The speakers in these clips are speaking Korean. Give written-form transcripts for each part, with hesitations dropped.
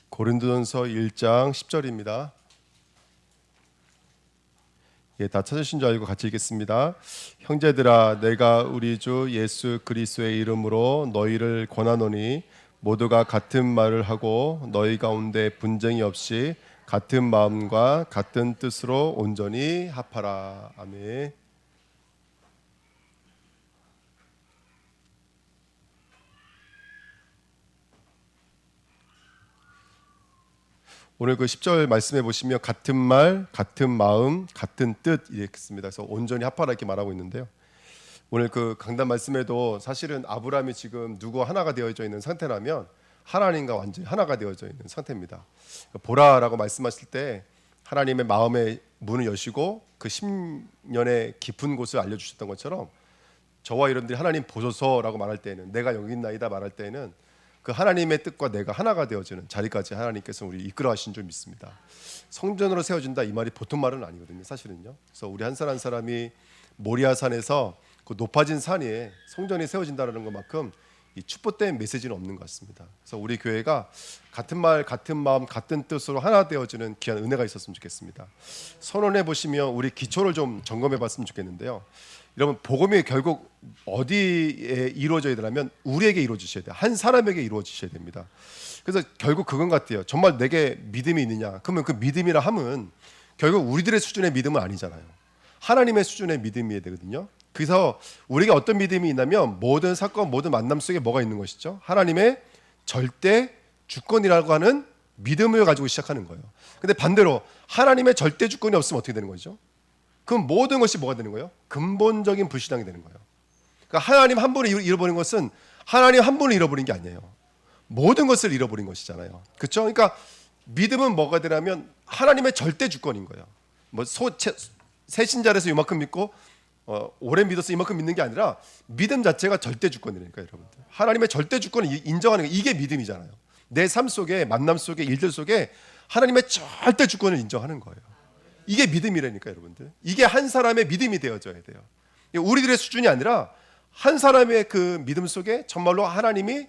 고린도전서 1장 10절입니다. 다 찾으신 줄 알고 같이 읽겠습니다. 형제들아, 내가 우리 주 예수 그리스도의 이름으로 너희를 권하노니 모두가 같은 말을 하고 너희 가운데 분쟁이 없이 같은 마음과 같은 뜻으로 온전히 합하라. 아멘. 오늘 그 10절 말씀해 보시면 같은 말, 같은 마음, 같은 뜻 이렇게 씁니다. 그래서 온전히 합하라 이렇게 말하고 있는데요. 오늘 그 강단 말씀에도 사실은 아브라함이 지금 누구 하나가 되어져 있는 상태라면 하나님과 완전히 하나가 되어져 있는 상태입니다. 보라라고 말씀하실 때 하나님의 마음의 문을 여시고 그 10년의 깊은 곳을 알려주셨던 것처럼 저와 여러분들이 하나님 보소서라고 말할 때에는 내가 여기 있나이다 말할 때에는 그 하나님의 뜻과 내가 하나가 되어지는 자리까지 하나님께서 우리 이끌어 가신 줄 믿습니다. 성전으로 세워진다 이 말이 보통 말은 아니거든요, 사실은요. 그래서 우리 한 사람 한 사람이 모리아산에서 그 높아진 산 위에 성전이 세워진다는 것만큼 이 축복된 메시지는 없는 것 같습니다. 그래서 우리 교회가 같은 말, 같은 마음, 같은 뜻으로 하나 되어지는 귀한 은혜가 있었으면 좋겠습니다. 선언해 보시면 우리 기초를 좀 점검해 봤으면 좋겠는데요. 여러분, 복음이 결국 어디에 이루어져야 되냐면 우리에게 이루어지셔야 돼요. 한 사람에게 이루어지셔야 됩니다. 그래서 결국 그건 같아요. 정말 내게 믿음이 있느냐? 그러면 그 믿음이라 함은 결국 우리들의 수준의 믿음은 아니잖아요. 하나님의 수준의 믿음이어야 되거든요. 그래서 우리가 어떤 믿음이 있냐면 모든 사건, 모든 만남 속에 뭐가 있는 것이죠? 하나님의 절대 주권이라고 하는 믿음을 가지고 시작하는 거예요. 근데 반대로 하나님의 절대 주권이 없으면 어떻게 되는 거죠? 그럼 모든 것이 뭐가 되는 거예요? 근본적인 불신앙이 되는 거예요. 그러니까 하나님 한 분을 잃어버린 것은 하나님 한 분을 잃어버린 게 아니에요. 모든 것을 잃어버린 것이잖아요. 그렇죠? 그러니까 믿음은 뭐가 되냐면 하나님의 절대 주권인 거예요. 뭐 새신자라서 이만큼 믿고 오래 믿어서 이만큼 믿는 게 아니라 믿음 자체가 절대 주권이니까 여러분들. 하나님의 절대 주권을 인정하는 게 이게 믿음이잖아요. 내 삶 속에 만남 속에 일들 속에 하나님의 절대 주권을 인정하는 거예요. 이게 믿음이라니까 여러분들. 이게 한 사람의 믿음이 되어져야 돼요. 우리들의 수준이 아니라 한 사람의 그 믿음 속에 정말로 하나님이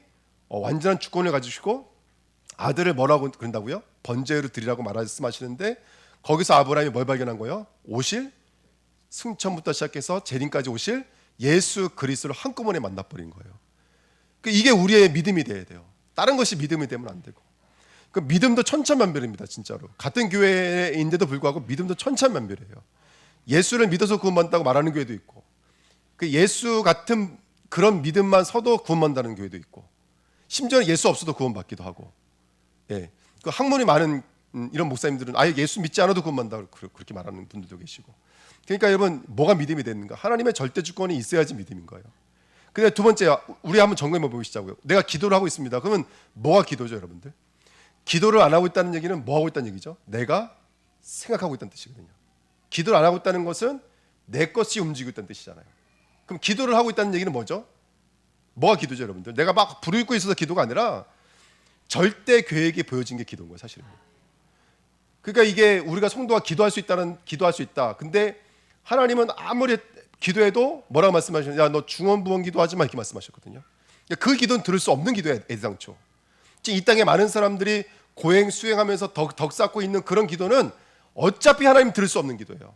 완전한 주권을 가지시고 아들을 뭐라고 그런다고요? 번제로 드리라고 말씀하시는데 거기서 아브라함이 뭘 발견한 거예요? 오실 승천부터 시작해서 재림까지 오실 예수 그리스도를 한꺼번에 만나버린 거예요. 이게 우리의 믿음이 돼야 돼요. 다른 것이 믿음이 되면 안 되고. 그 믿음도 천차만별입니다, 진짜로. 같은 교회인데도 불구하고 믿음도 천차만별이에요. 예수를 믿어서 구원받는다고 말하는 교회도 있고, 그 예수 같은 그런 믿음만 서도 구원받는다는 교회도 있고, 심지어 예수 없어도 구원받기도 하고, 예, 그 학문이 많은 이런 목사님들은 아예 예수 믿지 않아도 구원받는다고 그렇게 말하는 분들도 계시고. 그러니까 여러분, 뭐가 믿음이 되는가? 하나님의 절대 주권이 있어야지 믿음인 거예요. 근데 두 번째, 우리 한번 점검해 보시자고요. 내가 기도를 하고 있습니다. 그러면 뭐가 기도죠, 여러분들? 기도를 안 하고 있다는 얘기는 뭐 하고 있다는 얘기죠? 내가 생각하고 있다는 뜻이거든요. 기도를 안 하고 있다는 것은 내 것이 움직이고 있다는 뜻이잖아요. 그럼 기도를 하고 있다는 얘기는 뭐죠? 뭐가 기도죠, 여러분들? 내가 막 부르짖고 있어서 기도가 아니라 절대 계획이 보여진 게 기도인 거예요, 사실은. 그러니까 이게 우리가 성도가 기도할 수 있다. 근데 하나님은 아무리 기도해도 뭐라고 말씀하시냐? 야, 너 중언부언 기도하지 마 이렇게 말씀하셨거든요. 그 기도는 들을 수 없는 기도예요, 애당초. 지금 이 땅에 많은 사람들이 고행 수행하면서 덕 쌓고 있는 그런 기도는 어차피 하나님 들을 수 없는 기도예요.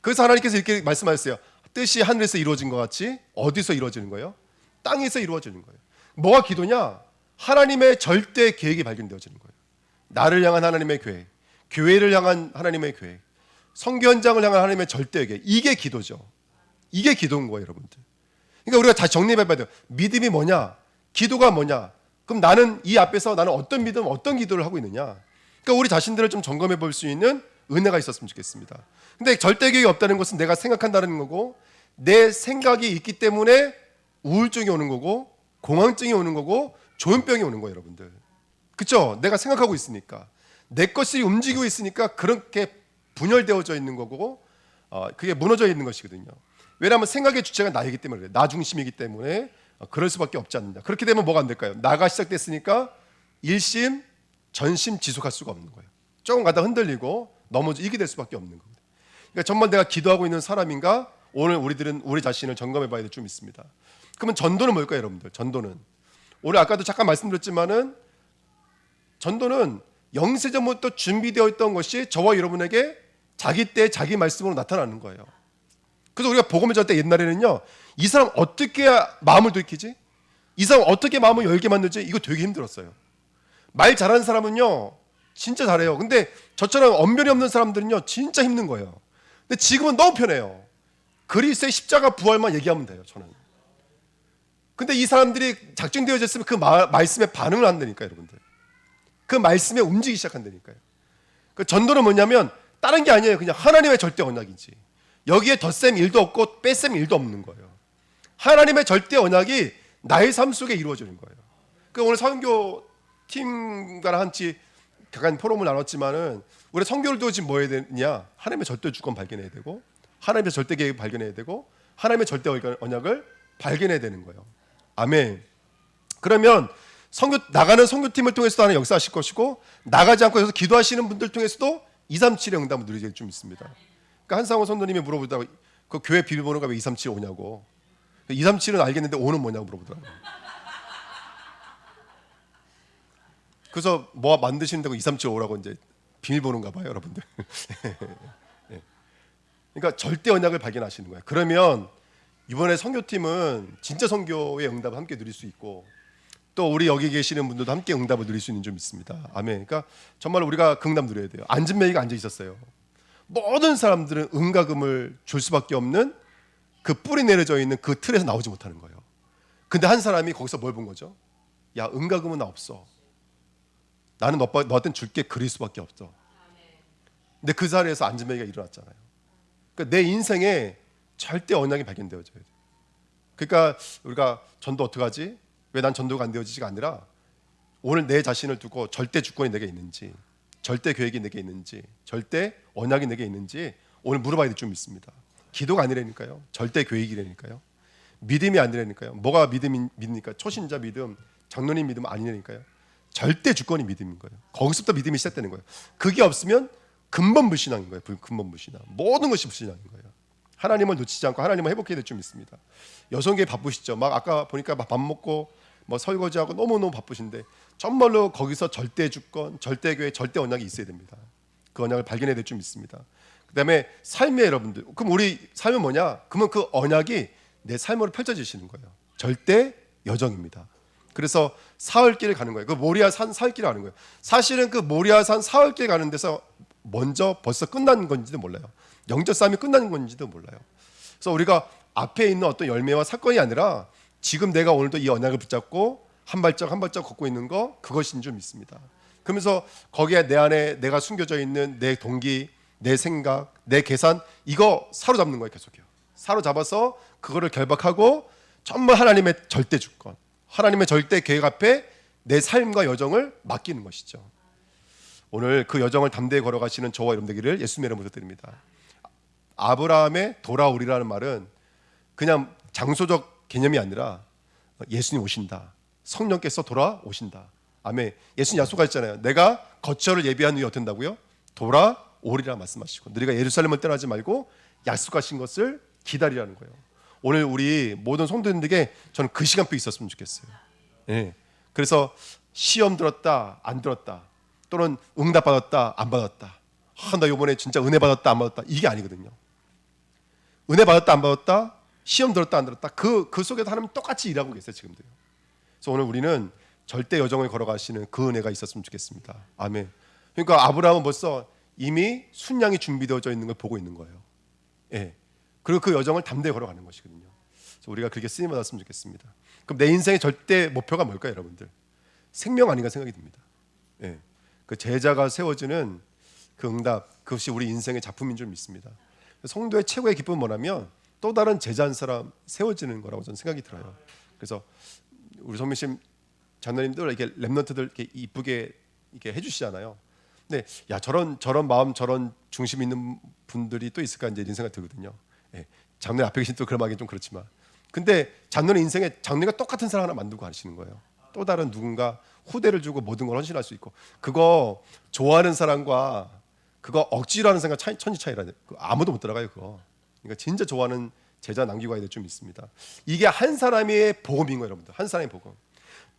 그래서 하나님께서 이렇게 말씀하셨어요. 뜻이 하늘에서 이루어진 것 같이 어디서 이루어지는 거예요? 땅에서 이루어지는 거예요. 뭐가 기도냐? 하나님의 절대 계획이 발견되어지는 거예요. 나를 향한 하나님의 계획, 교회를 향한 하나님의 계획, 선교 현장을 향한 하나님의 절대 계획, 이게 기도죠. 이게 기도인 거예요, 여러분들. 그러니까 우리가 다 정리해봐야 돼요. 믿음이 뭐냐? 기도가 뭐냐? 그럼 나는 이 앞에서 나는 어떤 믿음, 어떤 기도를 하고 있느냐? 그러니까 우리 자신들을 좀 점검해 볼 수 있는 은혜가 있었으면 좋겠습니다. 근데 절대 계획이 없다는 것은 내가 생각한다는 거고, 내 생각이 있기 때문에 우울증이 오는 거고, 공황증이 오는 거고, 조현병이 오는 거예요, 여러분들. 그렇죠? 내가 생각하고 있으니까, 내 것이 움직이고 있으니까 그렇게 분열되어져 있는 거고, 그게 무너져 있는 것이거든요. 왜냐하면 생각의 주체가 나이기 때문에 그래요. 나 중심이기 때문에 그럴 수밖에 없지 않느냐. 그렇게 되면 뭐가 안 될까요? 나가 시작됐으니까 일심, 전심 지속할 수가 없는 거예요. 조금 가다 흔들리고 넘어져 이게 될 수밖에 없는 겁니다. 그러니까 정말 내가 기도하고 있는 사람인가? 오늘 우리들은 우리 자신을 점검해 봐야 될 좀 있습니다. 그러면 전도는 뭘까요, 여러분들? 전도는 오늘 아까도 잠깐 말씀드렸지만은 전도는 영세전부터 준비되어 있던 것이 저와 여러분에게 자기 때 자기 말씀으로 나타나는 거예요. 그래서 우리가 복음을 전할 때 옛날에는요, 이 사람 어떻게 마음을 돌이키지? 이 사람 어떻게 마음을 열게 만들지? 이거 되게 힘들었어요. 말 잘하는 사람은요 진짜 잘해요. 근데 저처럼 언변이 없는 사람들은요 진짜 힘든 거예요. 근데 지금은 너무 편해요. 그리스도의 십자가 부활만 얘기하면 돼요. 저는. 근데 이 사람들이 작정되어져 있으면 그 말씀에 반응을 한다니까요, 여러분들. 그 말씀에 움직이기 시작한다니까요. 그 전도는 뭐냐면 다른 게 아니에요. 그냥 하나님의 절대 언약이지. 여기에 덧셈 일도 없고 뺄셈 일도 없는 거예요. 하나님의 절대 언약이 나의 삶 속에 이루어지는 거예요. 그 오늘 선교 팀과 같이 약간 포럼을 나눴지만은 우리 선교를 지금 뭐 해야 되냐? 하나님의 절대 주권 발견해야 되고, 하나님의 절대 계획을 발견해야 되고, 하나님의 절대 언약을 발견해야 되는 거예요. 아멘. 그러면 나가는 선교팀을 통해서도 하나님 역사하실 것이고, 나가지 않고 여기서 기도하시는 분들 통해서도 237의 응답을 누리게 좀 있습니다. 그러니까 한상호 선도님이 물어보다가 그 교회 비밀번호가 왜 237 오냐고. 237은 알겠는데 5는 뭐냐고 물어보더라고요. 그래서 뭐 만드시는다고 237 오라고 이제 비밀번호인가 봐요, 여러분들. 그러니까 절대 언약을 발견하시는 거예요. 그러면 이번에 선교팀은 진짜 선교의 응답을 함께 누릴 수 있고, 또 우리 여기 계시는 분들도 함께 응답을 누릴 수 있는 점 있습니다. 아멘. 그러니까 정말 우리가 그 응답 누려야 돼요. 앉은 매기가 앉아 있었어요. 모든 사람들은 응가금을 줄 수밖에 없는 그 뿌리 내려져 있는 그 틀에서 나오지 못하는 거예요. 근데 한 사람이 거기서 뭘 본 거죠? 야, 응가금은 나 없어. 나는 너한테는 줄게 그리스도밖에 없어. 근데 그 자리에서 앉은 매기가 일어났잖아요. 그러니까 내 인생에 절대 언약이 발견되어져야 돼요. 그러니까 우리가 전도 어떻게 하지? 왜 난 전도가 안 되어지지가 아니라 오늘 내 자신을 두고 절대 주권이 내게 있는지, 절대 계획이 내게 있는지, 절대 언약이 내게 있는지 오늘 물어봐야 될 좀 있습니다. 기도가 아니라니까요. 절대 계획이라니까요. 믿음이 아니라니까요. 뭐가 믿습니까? 초신자 믿음, 장로님 믿음 아니라니까요. 절대 주권이 믿음인 거예요. 거기서부터 믿음이 시작되는 거예요. 그게 없으면 근본 불신앙인 거예요. 근본 불신앙. 모든 것이 불신앙인 거예요. 하나님을 놓치지 않고 하나님을 회복해야 될 좀 있습니다. 여성계 바쁘시죠. 막 아까 보니까 막 밥 먹고 뭐 설거지하고 너무너무 바쁘신데 정말로 거기서 절대 주권, 절대 교회, 절대 언약이 있어야 됩니다. 그 언약을 발견해야 될 좀 있습니다. 그다음에 삶의 여러분들. 그럼 우리 삶은 뭐냐? 그러면 그 언약이 내 삶으로 펼쳐지시는 거예요. 절대 여정입니다. 그래서 사흘길을 가는 거예요. 그 모리아산 사흘길을 가는 거예요. 사실은 그 모리아산 사흘길 가는 데서 먼저 벌써 끝난 건지도 몰라요. 영적 싸움이 끝난 건지도 몰라요. 그래서 우리가 앞에 있는 어떤 열매와 사건이 아니라 지금 내가 오늘도 이 언약을 붙잡고 한 발짝 한 발짝 걷고 있는 거, 그것인 줄 믿습니다. 그러면서 거기에 내 안에 내가 숨겨져 있는 내 동기, 내 생각, 내 계산, 이거 사로잡는 거예요. 계속해요. 사로잡아서 그거를 결박하고 정말 하나님의 절대 주권, 하나님의 절대 계획 앞에 내 삶과 여정을 맡기는 것이죠. 오늘 그 여정을 담대히 걸어가시는 저와 여러분 되기를 예수님의 이름으로 드립니다. 아브라함의 돌아오리라는 말은 그냥 장소적 개념이 아니라 예수님 오신다. 성령께서 돌아오신다. 아멘. 예수님 약속하셨잖아요. 내가 거처를 예비한 후에 어떤다고요? 돌아오리라 말씀하시고, 너희가 예루살렘을 떠나지 말고 약속하신 것을 기다리라는 거예요. 오늘 우리 모든 성도님들에게 저는 그 시간표 있었으면 좋겠어요. 예. 그래서 시험 들었다 안 들었다, 또는 응답 받았다 안 받았다, 나 이번에 진짜 은혜 받았다 안 받았다, 이게 아니거든요. 은혜 받았다 안 받았다, 시험 들었다 안 들었다, 그 속에서 하나님 똑같이 일하고 계세요 지금도요. 그래서 오늘 우리는 절대 여정을 걸어가시는 그 은혜가 있었으면 좋겠습니다. 아멘. 그러니까 아브라함은 벌써 이미 순양이 준비되어져 있는 걸 보고 있는 거예요. 예. 그리고 그 여정을 담대히 걸어가는 것이거든요. 그래서 우리가 그렇게 쓰임 받았으면 좋겠습니다. 그럼 내 인생의 절대 목표가 뭘까요, 여러분들? 생명 아닌가 생각이 듭니다. 예. 그 제자가 세워지는 그 응답, 그것이 우리 인생의 작품인 줄 믿습니다. 성도의 최고의 기쁨은 뭐냐면 또 다른 제자 한 사람 세워지는 거라고 저는 생각이 들어요. 그래서 우리 성민님 장로님들 이렇게 랩런트들 이렇게 이쁘게 이렇게 해주시잖아요. 근데 야 저런 마음 저런 중심 있는 분들이 또 있을까 이제 이런 생각 들거든요. 예. 장로님 앞에 계신 또 그런 말이 좀 그렇지만, 근데 장로님 인생에 장로님과 똑같은 사람 하나 만들고 가시는 거예요. 또 다른 누군가 후대를 주고 모든 걸 헌신할 수 있고, 그거 좋아하는 사람과 그거 억지로 하는 사람 천지 차이라 아무도 못 따라가요 그거. 그러니까 진짜 좋아하는 제자 남기고 가야 될 좀 있습니다. 이게 한 사람의 복음인 거예요, 여러분들. 한 사람의 복음.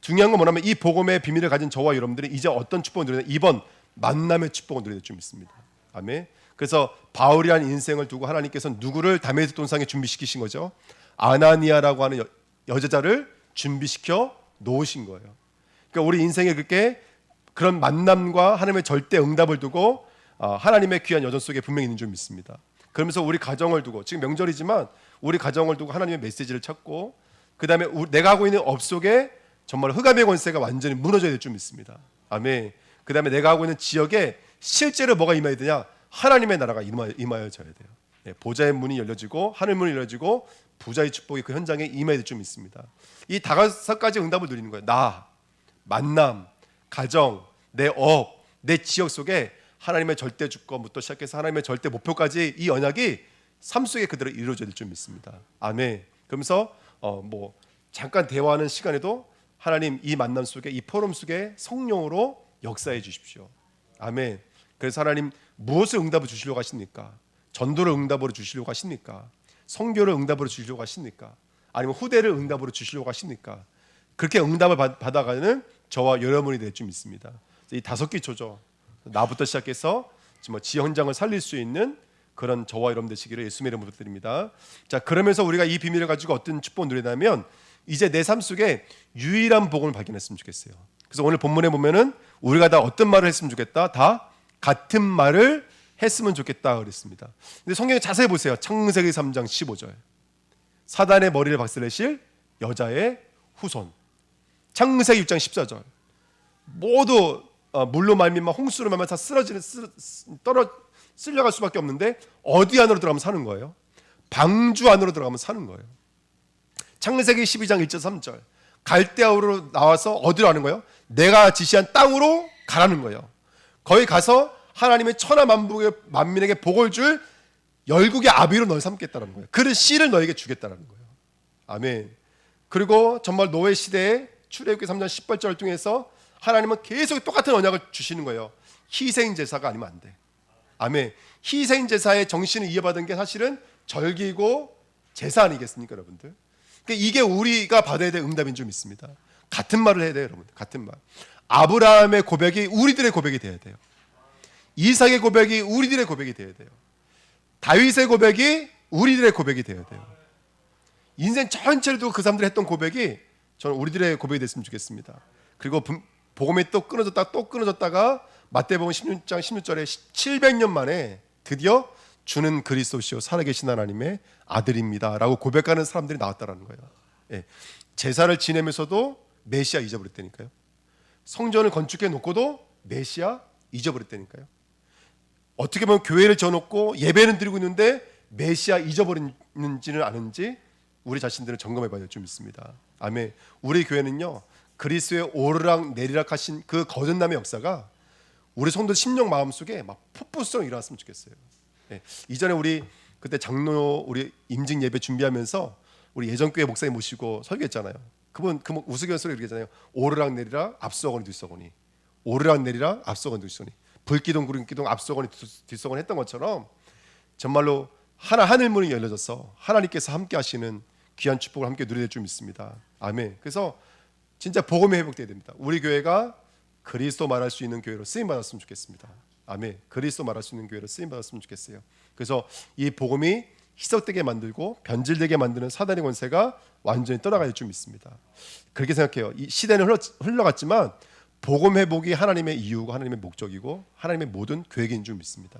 중요한 건 뭐냐면 이 복음의 비밀을 가진 저와 여러분들이 이제 어떤 축복을 누리냐, 이번 만남의 축복을 누리게 될 줄 믿습니다. 아멘. 그래서 바울이라는 인생을 두고 하나님께서 누구를 다메섹 동상에 준비시키신 거죠? 아나니아라고 하는 여자를 준비시켜 놓으신 거예요. 그러니까 우리 인생에 그런 만남과 하나님의 절대 응답을 두고 하나님의 귀한 여정 속에 분명히 있는 줄 믿습니다. 그러면서 우리 가정을 두고, 지금 명절이지만 우리 가정을 두고 하나님의 메시지를 찾고, 그 다음에 내가 하고 있는 업 속에 정말 흑암의 권세가 완전히 무너져야 될 줄 믿습니다. 아멘. 그 다음에 내가 하고 있는 지역에 실제로 뭐가 임해야 되냐? 하나님의 나라가 임하여져야 돼요. 예, 보좌의 문이 열려지고 하늘 문이 열려지고 부자의 축복이 그 현장에 임해야 될 줄 믿습니다. 이 5가지 응답을 누리는 거예요. 나, 만남, 가정, 내 업, 내 지역 속에 하나님의 절대 주권부터 시작해서 하나님의 절대 목표까지 이 언약이 삶 속에 그대로 이루어져야 될 줄 믿습니다. 아멘. 그러면서 잠깐 대화하는 시간에도 하나님 이 만남 속에, 이 포럼 속에 성령으로 역사해 주십시오. 아멘. 그래서 하나님 무엇을 응답을 주시려고 하십니까? 전도를 응답으로 주시려고 하십니까? 선교를 응답으로 주시려고 하십니까? 아니면 후대를 응답으로 주시려고 하십니까? 그렇게 응답을 받아가는 저와 여러분이 될 줄 믿습니다. 이 5기초죠. 나부터 시작해서 지역 현장을 살릴 수 있는 그런 저와 여러분 되시기를 예수님의 이름으로 부탁드립니다. 자, 그러면서 우리가 이 비밀을 가지고 어떤 축복을 누리냐면 이제 내 삶 속에 유일한 복음을 발견했으면 좋겠어요. 그래서 오늘 본문에 보면은 우리가 다 어떤 말을 했으면 좋겠다? 다 같은 말을 했으면 좋겠다 그랬습니다. 근데 성경에 자세히 보세요. 창세기 3장 15절. 사단의 머리를 박살내실 여자의 후손. 창세기 6장 14절. 모두 물로 말미암아 홍수로 말미암아 다 쓸려갈 수밖에 없는데 어디 안으로 들어가면 사는 거예요? 방주 안으로 들어가면 사는 거예요. 창세기 12장 1절 3절. 갈대아우로 나와서 어디로 가는 거예요? 내가 지시한 땅으로 가라는 거예요. 거기 가서 하나님의 천하 만민에게 복을 줄 열국의 아비로 널 삼겠다는 거예요. 그 씨를 너에게 주겠다는 거예요. 아멘. 그리고 정말 노예 시대에 출애굽기 3장 18절을 통해서 하나님은 계속 똑같은 언약을 주시는 거예요. 희생 제사가 아니면 안 돼. 아멘. 희생 제사의 정신을 이어받은 게 사실은 절기고 제사 아니겠습니까, 여러분들? 그러니까 이게 우리가 받아야 될 응답인 줄 믿습니다. 같은 말을 해야 돼요, 여러분들. 같은 말. 아브라함의 고백이 우리들의 고백이 돼야 돼요. 이삭의 고백이 우리들의 고백이 돼야 돼요. 다윗의 고백이 우리들의 고백이 돼야 돼요. 인생 전체를 두고 그 사람들이 했던 고백이 저는 우리들의 고백이 됐으면 좋겠습니다. 그리고 복음이 또 끊어졌다가 마태복음 16장 16절에 700년 만에 드디어 주는 그리스도시요 살아계신 하나님의 아들입니다 라고 고백하는 사람들이 나왔다는 거예요. 예. 제사를 지내면서도 메시아 잊어버렸다니까요. 성전을 건축해 놓고도 메시아 잊어버렸다니까요. 어떻게 보면 교회를 져놓고 예배는 드리고 있는데 메시아 잊어버렸는지는 아는지 우리 자신들을 점검해 봐야 될 줄 믿습니다. 아멘. 우리 교회는요, 그리스도의 오르락 내리락 하신 그 거듭남의 역사가 우리 성도 심령 마음속에 막 폭포성 일어났으면 좋겠어요. 예. 이전에 우리 그때 장로 우리 임직 예배 준비하면서 우리 예전교회 목사님 모시고 설교했잖아요. 그분 그 우스갯소리 이렇게 했잖아요. 오르락 내리락 앞서거니 뒤서거니. 오르락 내리락 앞서거니 뒤서거니. 불기둥 구름기둥 앞서거니 뒤서거니 했던 것처럼 정말로 하늘 문이 열려져서 하나님께서 함께 하시는 귀한 축복을 함께 누리게 될 줄 믿습니다. 아멘. 그래서 진짜 복음이 회복돼야 됩니다. 우리 교회가 그리스도 말할 수 있는 교회로 쓰임 받았으면 좋겠습니다. 아멘. 그리스도 말할 수 있는 교회로 쓰임 받았으면 좋겠어요. 그래서 이 복음이 희석되게 만들고 변질되게 만드는 사단의 권세가 완전히 떠나갈 줄 믿습니다. 그렇게 생각해요. 이 시대는 흘러갔지만 복음 회복이 하나님의 이유고 하나님의 목적이고 하나님의 모든 계획인 줄 믿습니다.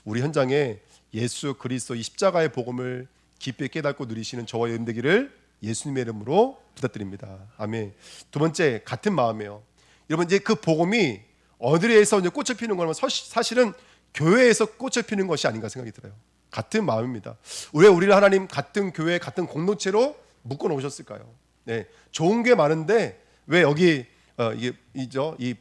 우리 현장에 예수 그리스도 이 십자가의 복음을 깊이 깨닫고 누리시는 저와 여러분 되기를 예수님의 이름으로 부탁드립니다. 아멘. 두 번째, 같은 마음이에요. 여러분, 이제 그 복음이 어디에서 이제 꽃을 피는 거라면 사실은 교회에서 꽃을 피는 것이 아닌가 생각이 들어요. 같은 마음입니다. 왜 우리를 하나님 같은 교회, 같은 공동체로 묶어 놓으셨을까요? 네, 좋은 게 많은데 왜 여기 이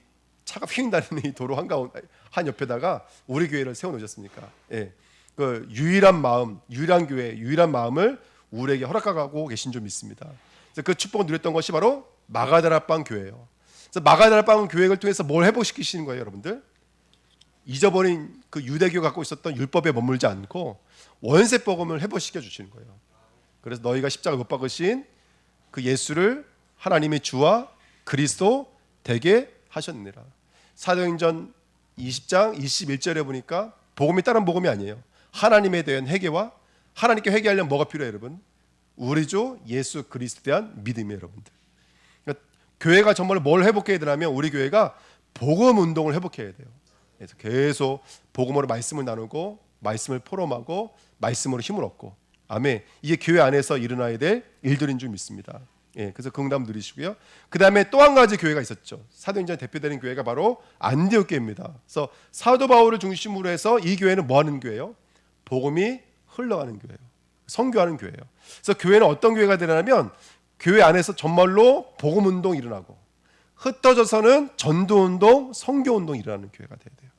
차가 휙 다니는 이 도로 한 옆에다가 우리 교회를 세워 놓으셨습니까? 예. 그 유일한 마음, 유일한 교회, 유일한 마음을 우리에게 허락하고 계신 줄 믿습니다. 그래서 그 축복을 누렸던 것이 바로 마가다라방 교회예요. 그래서 마가다라방 교회를 통해서 뭘 회복시키시는 거예요, 여러분들? 잊어버린 그 유대교가 갖고 있었던 율법에 머물지 않고 원세 복음을 회복시켜 주시는 거예요. 그래서 너희가 십자가를 못 박으신 그 예수를 하나님의 주와 그리스도 되게 하셨느니라. 사도행전 20장 21절에 보니까 복음이 다른 복음이 아니에요. 하나님에 대한 회개와 하나님께 회개하려면 뭐가 필요해요, 여러분? 우리 주 예수 그리스도에 대한 믿음이에요, 여러분들. 그러니까 교회가 정말 뭘 회복해야 되냐면 우리 교회가 복음 운동을 회복해야 돼요. 그래서 계속 복음으로 말씀을 나누고 말씀을 포럼하고 말씀으로 힘을 얻고, 아멘. 이게 교회 안에서 일어나야 될 일들인 줄 믿습니다. 예, 그래서 그 응답 누리시고요. 그 다음에 또 한 가지 교회가 있었죠. 사도행전 대표되는 교회가 바로 안디옥 교회입니다. 그래서 사도 바울을 중심으로 해서 이 교회는 뭐 하는 교회예요? 복음이 흘러가는 교회예요. 선교하는 교회예요. 그래서 교회는 어떤 교회가 되냐면 교회 안에서 정말로 복음 운동이 일어나고 흩어져서는 전도 운동, 선교 운동이 일어나는 교회가 돼야 돼요.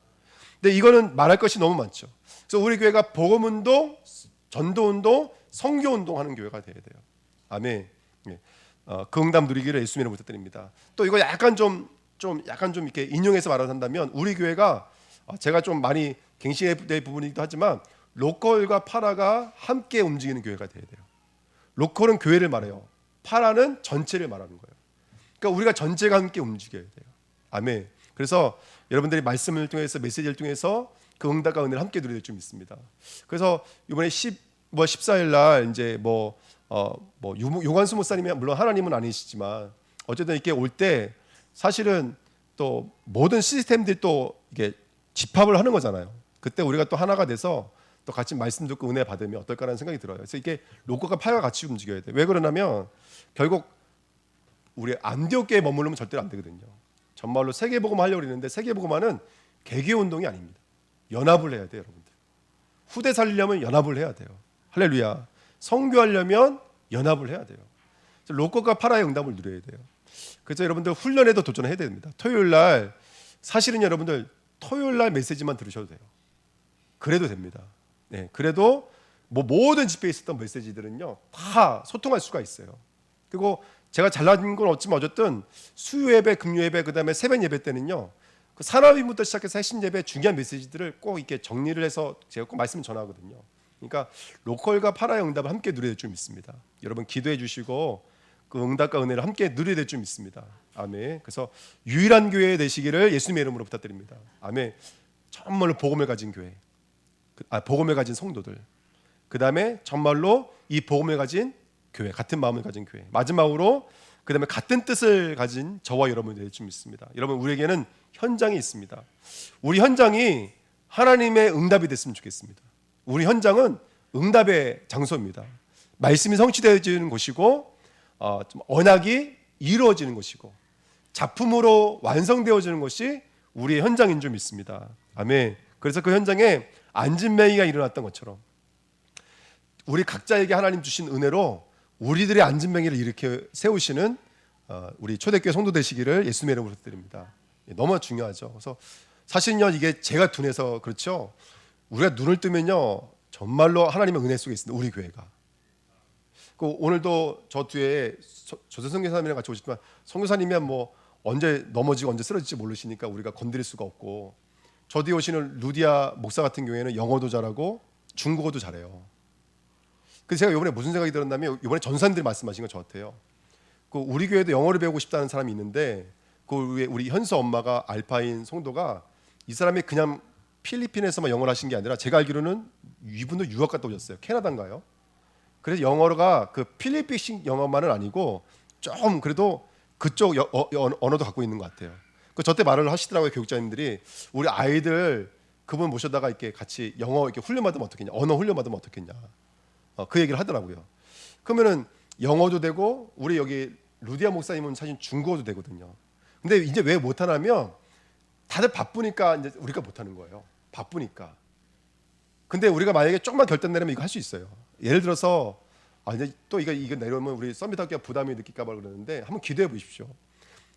근데 이거는 말할 것이 너무 많죠. 그래서 우리 교회가 복음 운동, 전도 운동, 선교 운동 하는 교회가 돼야 돼요. 아멘. 예. 그 응답 누리기를 예수님으로 부탁드립니다. 또 이거 약간 좀 이렇게 인용해서 말한다면 우리 교회가 제가 좀 많이 갱신의 부분이기도 하지만 로컬과 파라가 함께 움직이는 교회가 돼야 돼요. 로컬은 교회를 말해요. 파라는 전체를 말하는 거예요. 그러니까 우리가 전체가 함께 움직여야 돼요. 아멘. 그래서 여러분들이 말씀을 통해서 메시지를 통해서 그 응답과 은혜를 함께 누려야 될 줄 믿습니다. 그래서 이번에 14일 날 이제 요관수 목사님이 물론 하나님은 아니시지만 어쨌든 이렇게 올 때 사실은 또 모든 시스템들이 또 이게 집합을 하는 거잖아요. 그때 우리가 또 하나가 돼서 또 같이 말씀 듣고 은혜 받으면 어떨까라는 생각이 들어요. 그래서 이게 로컬과 파가 같이 움직여야 돼. 왜 그러냐면 결국 우리 안디옥 교회에 머무르면 절대로 안 되거든요. 정말로 세계복음 하려고 그러는데 세계복음화는 개교 운동이 아닙니다. 연합을 해야 돼요, 여러분들. 후대 살리려면 연합을 해야 돼요. 할렐루야. 선교하려면 연합을 해야 돼요. 로컬과 파라의 응답을 누려야 돼요. 그래서 여러분들 훈련에도 도전해야 됩니다. 토요일 날 사실은 여러분들 토요일 날 메시지만 들으셔도 돼요. 그래도 됩니다. 네, 그래도 모든 집회에 있었던 메시지들은요 다 소통할 수가 있어요. 그리고 제가 잘난 건 없지만 어쨌든 수요 예배, 금요 예배, 그다음에 새벽 예배 때는요 그 산업인부터 시작해서 핵심 예배 중요한 메시지들을 꼭 이렇게 정리를 해서 제가 꼭 말씀 전하거든요. 그러니까 로컬과 파라의 응답을 함께 누려야 될 줄 믿습니다. 여러분 기도해 주시고 그 응답과 은혜를 함께 누려야 될 줄 믿습니다. 아멘. 그래서 유일한 교회 되시기를 예수님의 이름으로 부탁드립니다. 아멘. 정말로 복음을 가진 교회, 복음을 가진 성도들, 그 다음에 정말로 이 복음을 가진 교회, 같은 마음을 가진 교회, 마지막으로 그 다음에 같은 뜻을 가진 저와 여러분이 될 줄 믿습니다. 여러분 우리에게는 현장이 있습니다. 우리 현장이 하나님의 응답이 됐으면 좋겠습니다. 우리 현장은 응답의 장소입니다. 말씀이 성취되어지는 곳이고 좀 언약이 이루어지는 곳이고 작품으로 완성되어지는 것이 우리의 현장인 줄 믿습니다. 아멘. 그래서 그 현장에 안진뱅이가 일어났던 것처럼 우리 각자에게 하나님 주신 은혜로 우리들의 안진뱅이를 일으켜 세우시는 우리 초대교회 성도 되시기를 예수님의 이름으로 부탁드립니다. 너무 중요하죠. 그래서 사실은요 이게 제가 둔해서 그렇죠. 우리가 눈을 뜨면요 정말로 하나님의 은혜 속에 있습니다. 우리 교회가. 오늘도 저 뒤에 조세성 교사님이랑 같이 오셨지만 성교사님이 뭐 언제 넘어지고 언제 쓰러질지 모르시니까 우리가 건드릴 수가 없고, 저 뒤에 오시는 루디아 목사 같은 경우에는 영어도 잘하고 중국어도 잘해요. 그래서 제가 이번에 무슨 생각이 들었냐면 이번에 전사님들이 말씀하신 거 저한테요. 우리 교회도 영어를 배우고 싶다는 사람이 있는데 우리 현수 엄마가 알파인 성도가 이 사람이 그냥 필리핀에서만 영어를 하신 게 아니라 제가 알기로는 이분도 유학 갔다 오셨어요. 캐나다인가요? 그래서 영어가 그 필리핀식 영어만은 아니고 좀 그래도 그쪽 언어도 갖고 있는 것 같아요. 저때 말을 하시더라고요. 교육자님들이 우리 아이들 그분 모셔다가 이렇게 같이 영어 이렇게 훈련 받으면 어떻겠냐, 언어 훈련 받으면 어떻겠냐, 그 얘기를 하더라고요. 그러면은 영어도 되고 우리 여기 루디아 목사님은 사실 중국어도 되거든요. 근데 이제 왜 못하냐면 다들 바쁘니까 이제 우리가 못하는 거예요. 바쁘니까. 근데 우리가 만약에 조금만 결단 내리면 이거 할 수 있어요. 예를 들어서 이제 또 이거 내려오면 우리 서밋 학교가 부담이 느낄까 봐 그러는데 한번 기도해 보십시오.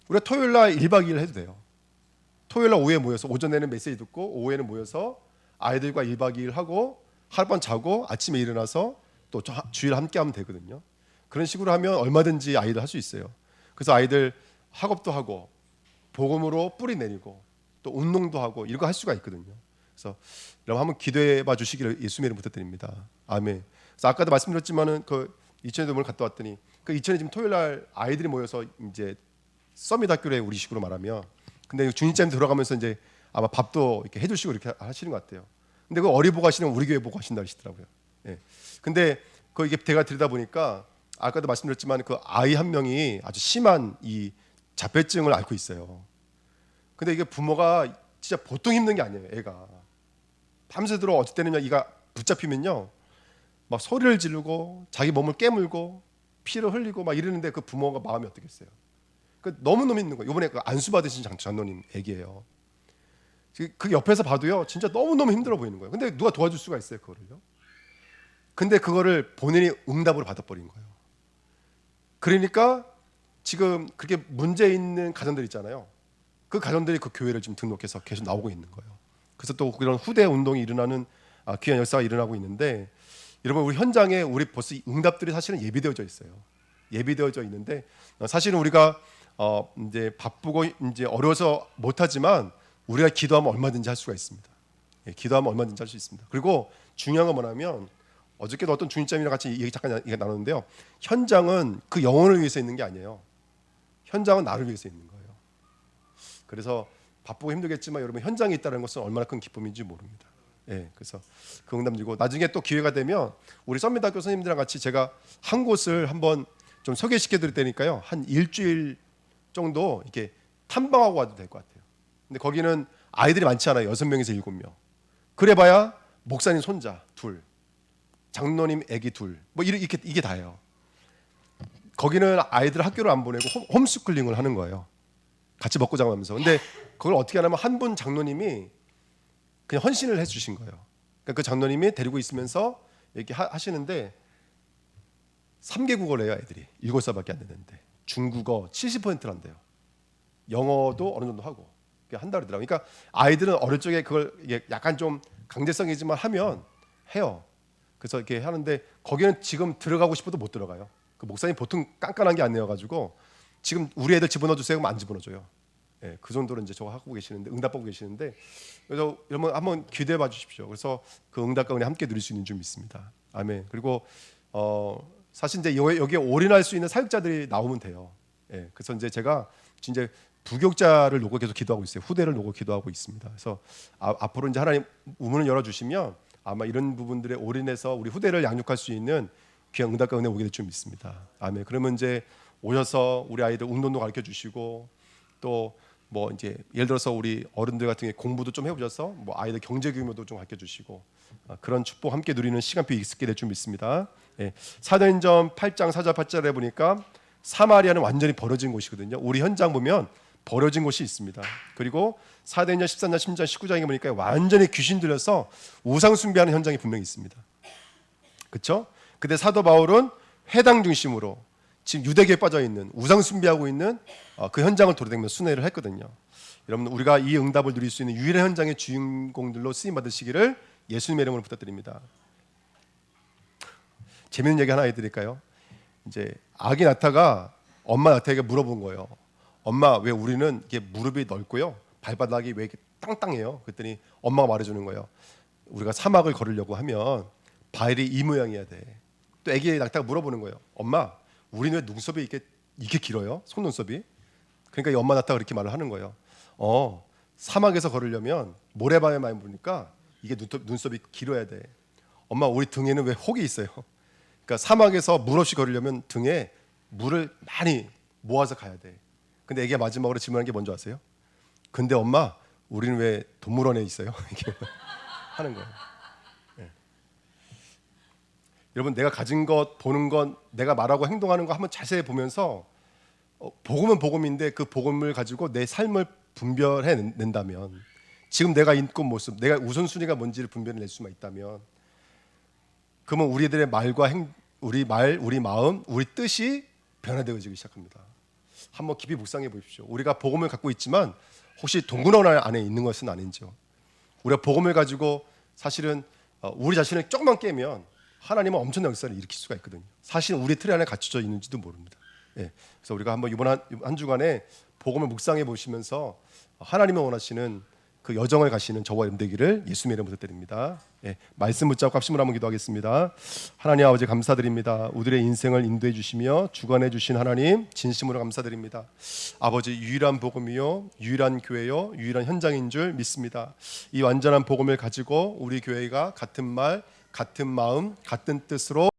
우리가 토요일 날 1박 2일 해도 돼요. 토요일 날 오후에 모여서 오전에는 메시지 듣고 오후에는 모여서 아이들과 1박 2일 하고 하룻밤 자고 아침에 일어나서 또 주일 함께 하면 되거든요. 그런 식으로 하면 얼마든지 아이들 할 수 있어요. 그래서 아이들 학업도 하고 복음으로 뿌리 내리고 또 운동도 하고 이런 거 할 수가 있거든요. 그래서 여러분 한번 기도해 봐 주시기를 예수님의 이름으로 부탁드립니다. 아멘. 그래서 아까도 말씀드렸지만은 그 이천에 오늘 갔다 왔더니 그 이천에 지금 토요일 날 아이들이 모여서 이제 서밋 학교에 우리식으로 말하면, 근데 주님자님 들어가면서 이제 아마 밥도 이렇게 해주시고 이렇게 하시는 것 같아요. 근데 그 어리 보고 하시는 우리 교회 보고 하신다 하시더라고요. 예. 근데 그 이게 제가 들다 보니까 아까도 말씀드렸지만 그 아이 한 명이 아주 심한 이 자폐증을 앓고 있어요. 근데 이게 부모가 진짜 보통 힘든 게 아니에요. 애가 밤새도록 어쩔 때는요, 이가 붙잡히면요, 막 소리를 지르고 자기 몸을 깨물고 피를 흘리고 막 이러는데 그 부모가 마음이 어떻겠어요? 그 너무너무 힘든 거예요. 이번에 그 안수 받으신 장로님 애기예요. 그 옆에서 봐도요, 진짜 너무너무 힘들어 보이는 거예요. 근데 누가 도와줄 수가 있어요, 그거를요? 근데 그거를 본인이 응답으로 받아버린 거예요. 그러니까 지금 그렇게 문제 있는 가정들 있잖아요. 그 가정들이 그 교회를 지금 등록해서 계속 나오고 있는 거예요. 그래서 또 그런 후대 운동이 일어나는 귀한 역사가 일어나고 있는데, 여러분 우리 현장에 우리 벌써 응답들이 사실은 예비되어져 있어요. 예비되어져 있는데 사실은 우리가 이제 바쁘고 이제 어려워서 못하지만 우리가 기도하면 얼마든지 할 수가 있습니다. 예, 기도하면 얼마든지 할 수 있습니다. 그리고 중요한 건 뭐냐면 어저께도 어떤 중립자님이랑 같이 얘기 잠깐 나눴는데요. 현장은 그 영혼을 위해서 있는 게 아니에요. 현장은 나를 위해서 있는 거예요. 그래서 바쁘고 힘들겠지만 여러분 현장에 있다는 것은 얼마나 큰 기쁨인지 모릅니다. 예, 그래서 그 응답 드리고 나중에 또 기회가 되면 우리 썸밋학교 선생님들이랑 같이 제가 한 곳을 한번 좀 소개시켜 드릴 테니까요. 한 일주일 정도 이렇게 탐방하고 와도 될 것 같아요. 근데 거기는 아이들이 많지 않아요. 6명에서 7명. 그래봐야 목사님 손자 둘, 장로님 아기 둘, 뭐 이렇게 이게 다예요. 거기는 아이들 학교를 안 보내고 홈스쿨링을 하는 거예요. 같이 먹고 자고 하면서. 근데 그걸 어떻게 하냐면 한 분 장로님이 그냥 헌신을 해주신 거예요. 그러니까 그 장로님이 데리고 있으면서 이렇게 하시는데 3개국어를 해요. 애들이 7살밖에 안 되는데 중국어 70%를 한대요. 영어도 어느 정도 하고 한다 그러더라고요. 그러니까 아이들은 어릴 적에 그걸 약간 좀 강제성이지만 하면 해요. 그래서 이렇게 하는데 거기는 지금 들어가고 싶어도 못 들어가요. 그 목사님 보통 깐깐한 게 아니어가지고 지금 우리 애들 집어넣어 주세요 하면 안 집어넣어줘요. 예, 그 정도로 이제 저거 하고 계시는데 응답하고 계시는데, 그래서 여러분 한번 기대해 봐 주십시오. 그래서 그 응답과 은혜 함께 누릴 수 있는 줄 믿습니다. 아멘. 그리고 사실 이제 여기에 올인할 수 있는 사역자들이 나오면 돼요. 예, 그래서 이제 제가 이제 부교육자를 놓고 계속 기도하고 있어요. 후대를 놓고 기도하고 있습니다. 그래서 앞으로 이제 하나님 우문을 열어 주시면 아마 이런 부분들에 올인해서 우리 후대를 양육할 수 있는 귀한 응답과 은혜 오게 될 줄 믿습니다. 아멘. 그러면 이제 오셔서 우리 아이들 운동도 가르쳐 주시고 또 뭐 이제 예를 들어서 우리 어른들 같은 경우에 공부도 좀 해보셔서 뭐 아이들 경제 규모도 좀 가르쳐 주시고 그런 축복 함께 누리는 시간표 있게 될 줄 믿습니다. 예, 사도행전 8장 4절 8절에 보니까 사마리아는 완전히 버려진 곳이거든요. 우리 현장 보면 버려진 곳이 있습니다. 그리고 사도행전 13장 10장 19장에 보니까 완전히 귀신 들려서 우상 숭배하는 현장이 분명히 있습니다. 그렇죠? 근데 사도 바울은 회당 중심으로 지금 유대교에 빠져 있는 우상 숭배하고 있는 그 현장을 돌아다니면서 순회를 했거든요. 여러분 우리가 이 응답을 누릴 수 있는 유일한 현장의 주인공들로 쓰임 받으시기를 예수님의 이름으로 부탁드립니다. 재밌는 얘기 하나 해드릴까요? 이제 아기 나타가 엄마 나타에게 물어본 거예요. 엄마, 왜 우리는 이게 무릎이 넓고요 발바닥이 왜 이렇게 땅땅해요? 그랬더니 엄마가 말해주는 거예요. 우리가 사막을 걸으려고 하면 발이 이 모양이어야 돼. 또 아기 나타가 물어보는 거예요. 엄마, 우리는 왜 눈썹이 이렇게 길어요? 속눈썹이? 그러니까 이 엄마 나타가 그렇게 말을 하는 거예요. 사막에서 걸으려면 모래바위 많이 부니까 이게 눈썹이 길어야 돼. 엄마, 우리 등에는 왜 혹이 있어요? 그러니까 사막에서 물 없이 걸으려면 등에 물을 많이 모아서 가야 돼. 근데 애기가 마지막으로 질문한 게 뭔지 아세요? 근데 엄마, 우리는 왜 동물원에 있어요? 이렇게 하는 거예요. 네. 여러분 내가 가진 것, 보는 것, 내가 말하고 행동하는 거 한번 자세히 보면서 복음은 복음인데 그 복음을 가지고 내 삶을 분별해 낸다면, 지금 내가 있는 모습, 내가 우선순위가 뭔지를 분별해낼 수만 있다면, 그러면 우리들의 말과 우리 마음, 우리 뜻이 변화되어지기 시작합니다. 한번 깊이 묵상해 보십시오. 우리가 복음을 갖고 있지만 혹시 동굴원 안에 있는 것은 아닌지요. 우리가 복음을 가지고 사실은 우리 자신을 조금만 깨면 하나님은 엄청난 역사를 일으킬 수가 있거든요. 사실 우리 틀 안에 갖춰져 있는지도 모릅니다. 예, 그래서 우리가 한번 이번 한 주간에 복음을 묵상해 보시면서 하나님이 원하시는 그 여정을 가시는 저와 여러분 되기를 예수님의 이름으로 부탁드립니다. 예, 말씀 붙잡고 합심을 한번 기도하겠습니다. 하나님 아버지 감사드립니다. 우리의 인생을 인도해 주시며 주관해 주신 하나님 진심으로 감사드립니다. 아버지 유일한 복음이요, 유일한 교회요, 유일한 현장인 줄 믿습니다. 이 완전한 복음을 가지고 우리 교회가 같은 말, 같은 마음, 같은 뜻으로